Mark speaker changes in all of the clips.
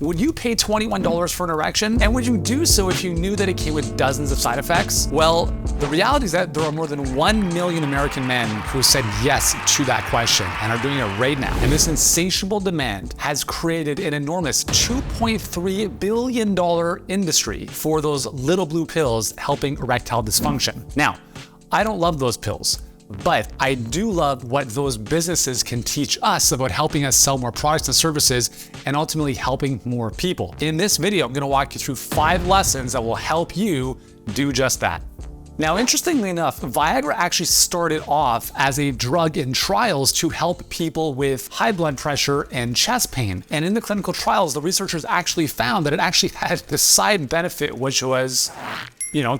Speaker 1: Would you pay $21 for an erection? And would you do so if you knew that it came with dozens of side effects? Well, the reality is that there are more than 1 million American men who said yes to that question and are doing it right now. And this insatiable demand has created an enormous $2.3 billion industry for those little blue pills helping erectile dysfunction. Now, I don't love those pills, but I do love what those businesses can teach us about helping us sell more products and services and ultimately helping more people. In this video, I'm gonna walk you through 5 lessons that will help you do just that. Now, interestingly enough, Viagra actually started off as a drug in trials to help people with high blood pressure and chest pain. And in the clinical trials, the researchers actually found that it actually had the side benefit, which was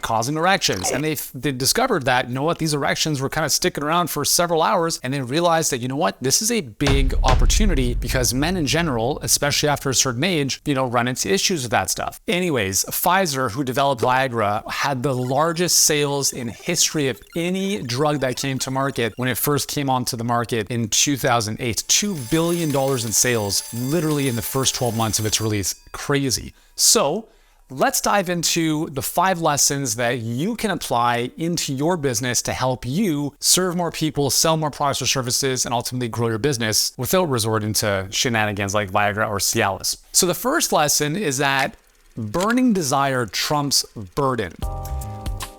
Speaker 1: causing erections. And they discovered that, these erections were kind of sticking around for several hours, and they realized that, this is a big opportunity because men in general, especially after a certain age, run into issues with that stuff. Anyways, Pfizer, who developed Viagra, had the largest sales in history of any drug that came to market when it first came onto the market in 2008. $2 billion in sales, literally in the first 12 months of its release. Crazy. So, let's dive into the 5 lessons that you can apply into your business to help you serve more people, sell more products or services, and ultimately grow your business without resorting to shenanigans like Viagra or Cialis. So the first lesson is that burning desire trumps burden.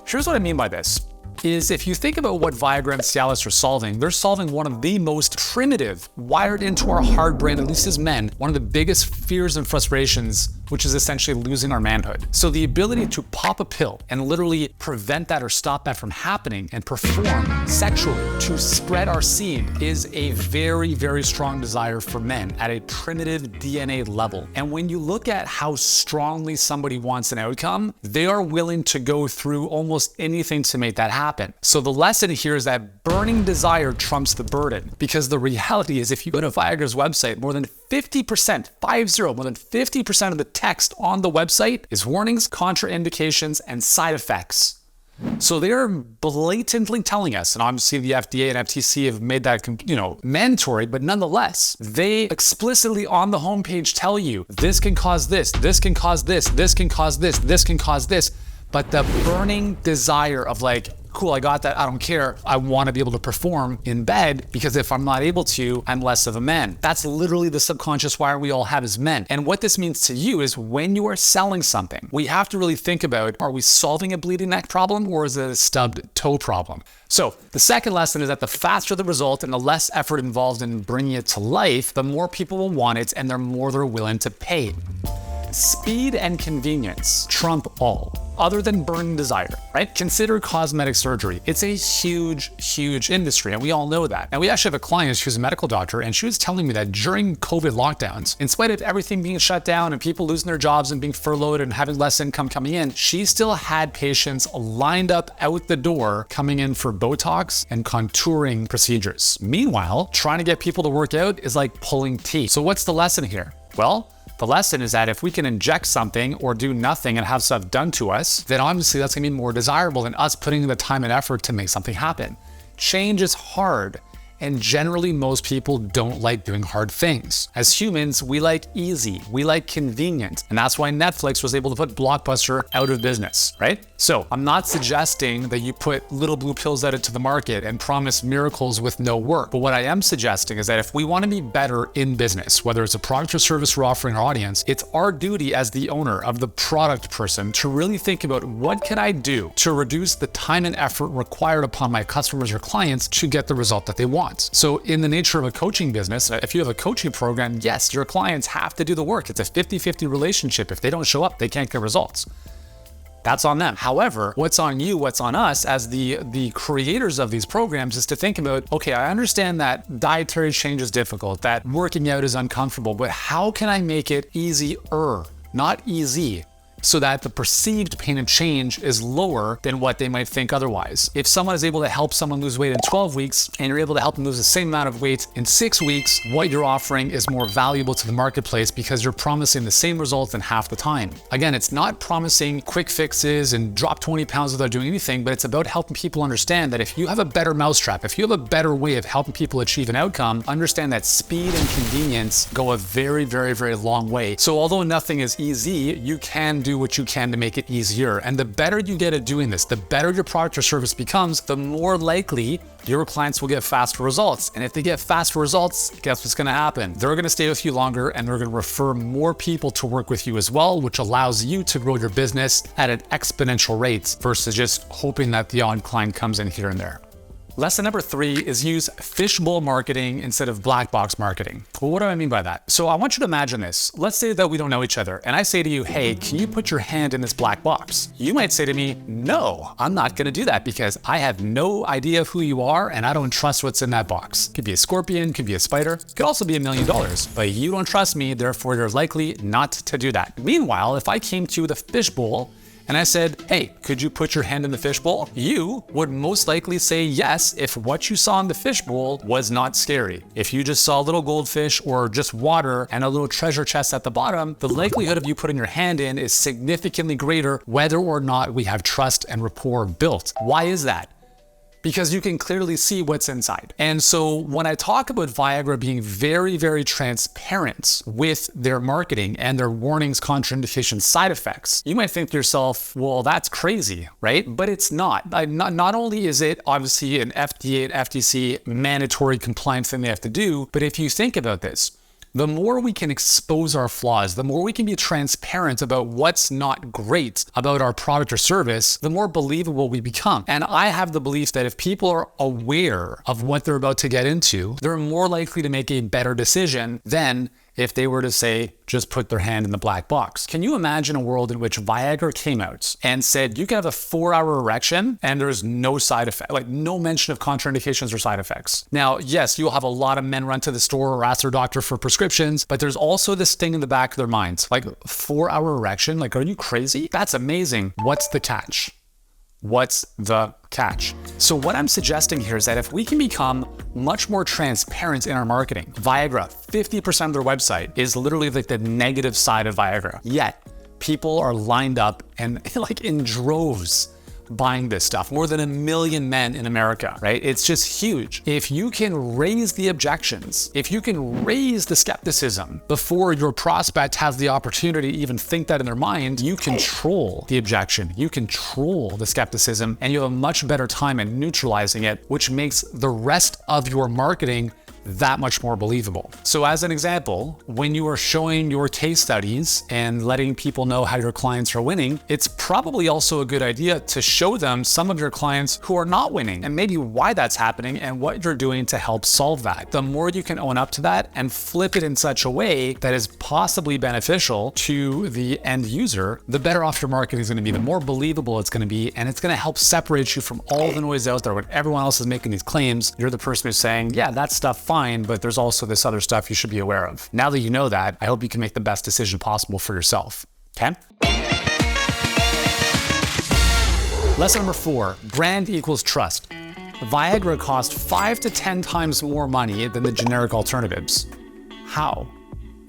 Speaker 1: Here's what I mean by this. Is if you think about what Viagra and Cialis are solving, they're solving one of the most primitive, wired into our hard brain, at least as men, one of the biggest fears and frustrations, which is essentially losing our manhood. So the ability to pop a pill and literally prevent that or stop that from happening and perform sexually to spread our seed is a very, very strong desire for men at a primitive DNA level. And when you look at how strongly somebody wants an outcome, they are willing to go through almost anything to make that happen. So the lesson here is that burning desire trumps the burden, because the reality is if you go to Viagra's website, more than 50%, more than 50% of the text on the website is warnings, contraindications, and side effects. So they're blatantly telling us, and obviously the FDA and FTC have made that, mandatory, but nonetheless, they explicitly on the homepage tell you, this can cause this, this can cause this, this can cause this, this can cause this. But the burning desire of cool, I got that, I don't care. I want to be able to perform in bed because if I'm not able to, I'm less of a man. That's literally the subconscious wire we all have as men. And what this means to you is when you are selling something, we have to really think about, are we solving a bleeding neck problem or is it a stubbed toe problem? So the second lesson is that the faster the result and the less effort involved in bringing it to life, the more people will want it and the more they're willing to pay. Speed and convenience trump all, other than burning desire, right? Consider cosmetic surgery. It's a huge, huge industry, and we all know that. And we actually have a client who's a medical doctor, and she was telling me that during COVID lockdowns, in spite of everything being shut down and people losing their jobs and being furloughed and having less income coming in, she still had patients lined up out the door coming in for Botox and contouring procedures. Meanwhile, trying to get people to work out is like pulling teeth. So what's the lesson here? Well, the lesson is that if we can inject something or do nothing and have stuff done to us, then obviously that's gonna be more desirable than us putting in the time and effort to make something happen. Change is hard. And generally, most people don't like doing hard things. As humans, we like easy, we like convenient, and that's why Netflix was able to put Blockbuster out of business, right? So I'm not suggesting that you put little blue pills out into the market and promise miracles with no work. But what I am suggesting is that if we want to be better in business, whether it's a product or service we're offering our audience, it's our duty as the owner of the product person to really think about what can I do to reduce the time and effort required upon my customers or clients to get the result that they want. So in the nature of a coaching business, if you have a coaching program, yes, your clients have to do the work. It's a 50-50 relationship. If they don't show up, they can't get results. That's on them. However, what's on you, what's on us as the creators of these programs is to think about, okay, I understand that dietary change is difficult, that working out is uncomfortable, but how can I make it easier, not easy? so that the perceived pain of change is lower than what they might think otherwise. If someone is able to help someone lose weight in 12 weeks and you're able to help them lose the same amount of weight in 6 weeks, what you're offering is more valuable to the marketplace because you're promising the same results in half the time. Again, it's not promising quick fixes and drop 20 pounds without doing anything, but it's about helping people understand that if you have a better mousetrap, if you have a better way of helping people achieve an outcome, understand that speed and convenience go a very, very, very long way. So although nothing is easy, you can do what you can to make it easier. And the better you get at doing this, the better your product or service becomes, the more likely your clients will get faster results. And if they get faster results, guess what's gonna happen? They're gonna stay with you longer and they're gonna refer more people to work with you as well, which allows you to grow your business at an exponential rate versus just hoping that the odd client comes in here and there. Lesson number 3 is use fishbowl marketing instead of black box marketing. Well, what do I mean by that? So I want you to imagine this. Let's say that we don't know each other and I say to you, hey, can you put your hand in this black box? You might say to me, no, I'm not gonna do that because I have no idea who you are and I don't trust what's in that box. Could be a scorpion, could be a spider, could also be $1 million, but you don't trust me, therefore you're likely not to do that. Meanwhile, if I came to you with a fishbowl and I said, hey, could you put your hand in the fishbowl? You would most likely say yes if what you saw in the fishbowl was not scary. If you just saw a little goldfish or just water and a little treasure chest at the bottom, the likelihood of you putting your hand in is significantly greater whether or not we have trust and rapport built. Why is that? Because you can clearly see what's inside. And so when I talk about Viagra being very, very transparent with their marketing and their warnings, contraindications, side effects, you might think to yourself, well, that's crazy, right? But it's not. Not only is it obviously an FDA and FTC mandatory compliance thing they have to do, but if you think about this, the more we can expose our flaws, the more we can be transparent about what's not great about our product or service, the more believable we become. And I have the belief that if people are aware of what they're about to get into, they're more likely to make a better decision than if they were to say, just put their hand in the black box. Can you imagine a world in which Viagra came out and said, you can have a 4-hour erection and there's no side effect, like no mention of contraindications or side effects? Now, yes, you'll have a lot of men run to the store or ask their doctor for prescriptions, but there's also this thing in the back of their minds, like 4-hour erection, like, are you crazy? That's amazing. What's the catch? What's the catch? So what I'm suggesting here is that if we can become much more transparent in our marketing, Viagra, 50% of their website is literally like the negative side of Viagra. Yet people are lined up and like in droves buying this stuff. More than 1 million men in America, right? It's just huge. If you can raise the objections, if you can raise the skepticism before your prospect has the opportunity to even think that in their mind, you control the objection, you control the skepticism, and you have a much better time at neutralizing it, which makes the rest of your marketing that much more believable. So as an example, when you are showing your case studies and letting people know how your clients are winning, it's probably also a good idea to show them some of your clients who are not winning and maybe why that's happening and what you're doing to help solve that. The more you can own up to that and flip it in such a way that is possibly beneficial to the end user, the better off your marketing is going to be, the more believable it's going to be, and it's going to help separate you from all the noise out there when everyone else is making these claims. You're the person who's saying, yeah, that stuff fine, but there's also this other stuff you should be aware of. Now that you know that, I hope you can make the best decision possible for yourself. Okay? Lesson number 4, brand equals trust. Viagra costs 5 to 10 times more money than the generic alternatives. How?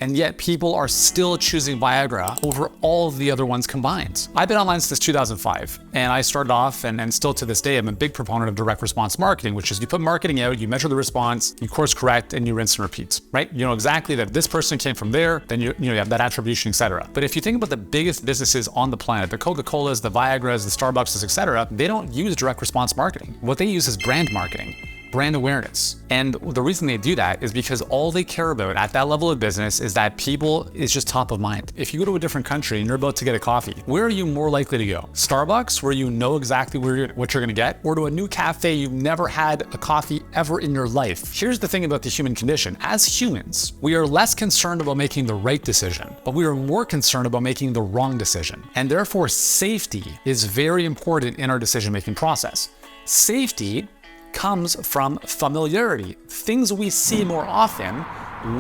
Speaker 1: And yet people are still choosing Viagra over all of the other ones combined. I've been online since 2005, and I started off, and still to this day, I'm a big proponent of direct response marketing, which is you put marketing out, you measure the response, you course correct, and you rinse and repeat, right? You know exactly that this person came from there, then you have that attribution, etc. But if you think about the biggest businesses on the planet, the Coca-Colas, the Viagras, the Starbucks, etc., they don't use direct response marketing. What they use is brand marketing, brand awareness. And the reason they do that is because all they care about at that level of business is that people is just top of mind. If you go to a different country and you're about to get a coffee, where are you more likely to go? Starbucks, where you know exactly what you're gonna get, or to a new cafe you've never had a coffee ever in your life? Here's the thing about the human condition. As humans, we are less concerned about making the right decision, but we are more concerned about making the wrong decision. And therefore, safety is very important in our decision-making process. Safety comes from familiarity. Things we see more often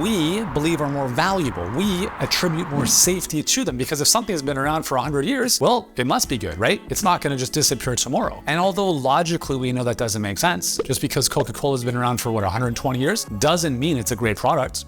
Speaker 1: we believe are more valuable. We attribute more safety to them because if something has been around for 100 years, well, it must be good, right? It's not going to just disappear tomorrow. And although logically we know that doesn't make sense, just because Coca-Cola has been around for 120 years doesn't mean it's a great product.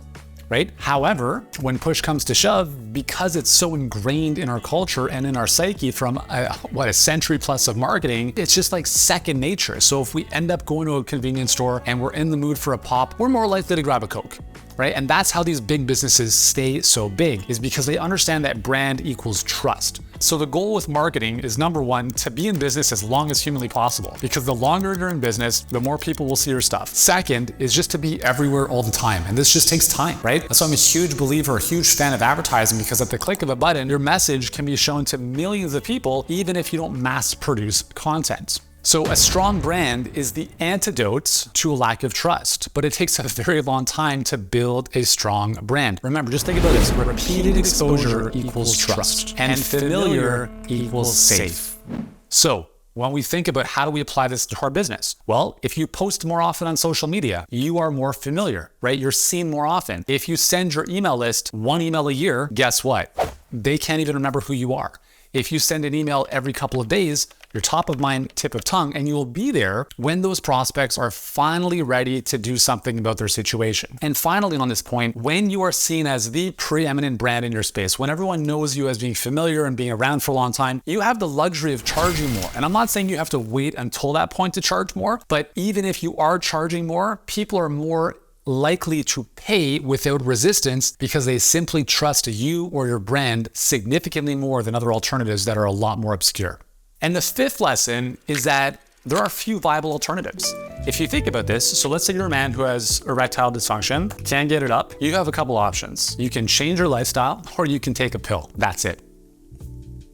Speaker 1: Right? However, when push comes to shove, because it's so ingrained in our culture and in our psyche from a century plus of marketing, it's just like second nature. So if we end up going to a convenience store and we're in the mood for a pop, we're more likely to grab a Coke. Right? And that's how these big businesses stay so big, is because they understand that brand equals trust. So the goal with marketing is, number one, to be in business as long as humanly possible, because the longer you're in business, the more people will see your stuff. Second is just to be everywhere all the time. And this just takes time, right? So I'm a huge believer, a huge fan of advertising, because at the click of a button, your message can be shown to millions of people, even if you don't mass produce content. So a strong brand is the antidote to a lack of trust, but it takes a very long time to build a strong brand. Remember, just think about this. Repeated exposure equals trust, and familiar equals safe. So when we think about how do we apply this to our business? Well, if you post more often on social media, you are more familiar, right? You're seen more often. If you send your email list 1 email a year, guess what? They can't even remember who you are. If you send an email every couple of days, you're top of mind, tip of tongue, and you will be there when those prospects are finally ready to do something about their situation. And finally, on this point, when you are seen as the preeminent brand in your space, when everyone knows you as being familiar and being around for a long time, you have the luxury of charging more. And I'm not saying you have to wait until that point to charge more, but even if you are charging more, people are more likely to pay without resistance because they simply trust you or your brand significantly more than other alternatives that are a lot more obscure. And the fifth lesson is that there are few viable alternatives. If you think about this, so let's say you're a man who has erectile dysfunction, can't get it up, you have a couple options. You can change your lifestyle or you can take a pill. That's it.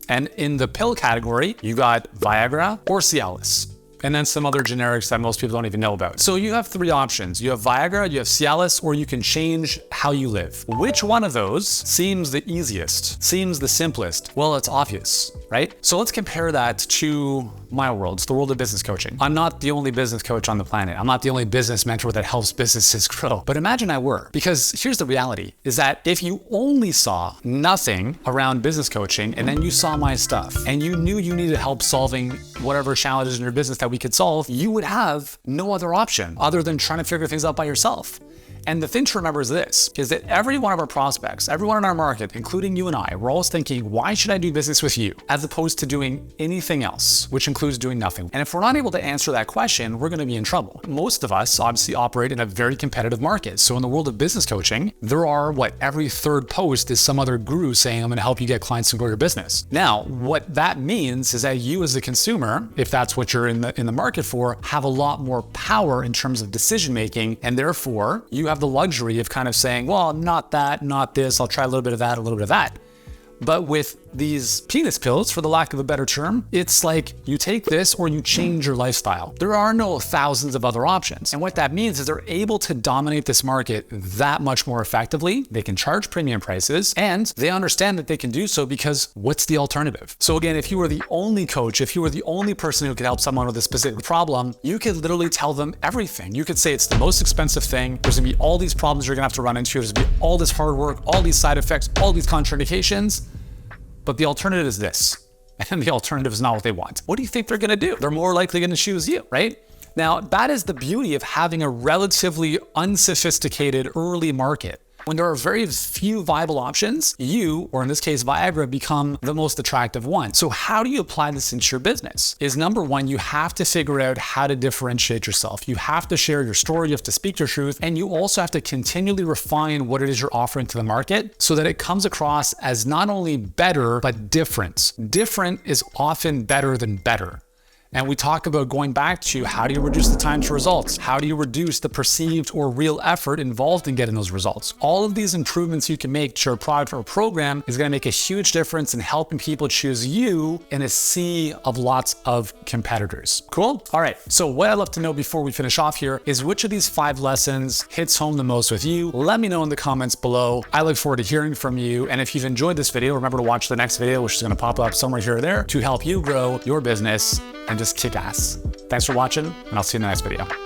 Speaker 1: And in the pill category, you got Viagra or Cialis, and then some other generics that most people don't even know about. So you have 3 options. You have Viagra, you have Cialis, or you can change how you live. Which one of those seems the easiest, seems the simplest? Well, it's obvious, right? So let's compare that to my world. It's the world of business coaching. I'm not the only business coach on the planet. I'm not the only business mentor that helps businesses grow. But imagine I were, because here's the reality, is that if you only saw nothing around business coaching and then you saw my stuff and you knew you needed help solving whatever challenges in your business that we could solve, you would have no other option other than trying to figure things out by yourself. And the thing to remember is this, is that every one of our prospects, everyone in our market, including you and I, we're always thinking, why should I do business with you? As opposed to doing anything else, which includes doing nothing. And if we're not able to answer that question, we're gonna be in trouble. Most of us obviously operate in a very competitive market. So in the world of business coaching, there are every 3rd post is some other guru saying, I'm gonna help you get clients and grow your business. Now, what that means is that you as a consumer, if that's what you're in the market for, have a lot more power in terms of decision making, and therefore you have the luxury of kind of saying, well, not that, not this, I'll try a little bit of that, a little bit of that. But with these penis pills, for the lack of a better term, it's like you take this or you change your lifestyle. There are no thousands of other options. And what that means is they're able to dominate this market that much more effectively. They can charge premium prices and they understand that they can do so because what's the alternative? So again, if you were the only coach, if you were the only person who could help someone with a specific problem, you could literally tell them everything. You could say it's the most expensive thing. There's gonna be all these problems you're gonna have to run into. There's gonna be all this hard work, all these side effects, all these contraindications. But the alternative is this, and the alternative is not what they want. What do you think they're gonna do? They're more likely gonna choose you, right? Now, that is the beauty of having a relatively unsophisticated early market. When there are very few viable options, you, or in this case, Viagra, become the most attractive one. So how do you apply this into your business? Is number one, you have to figure out how to differentiate yourself. You have to share your story, you have to speak your truth, and you also have to continually refine what it is you're offering to the market so that it comes across as not only better, but different. Different is often better than better. And we talk about going back to how do you reduce the time to results? How do you reduce the perceived or real effort involved in getting those results? All of these improvements you can make to your product or program is going to make a huge difference in helping people choose you in a sea of lots of competitors. Cool? All right. So what I'd love to know before we finish off here is which of these 5 lessons hits home the most with you? Let me know in the comments below. I look forward to hearing from you. And if you've enjoyed this video, remember to watch the next video, which is going to pop up somewhere here or there to help you grow your business and just kick ass. Thanks for watching, and I'll see you in the next video.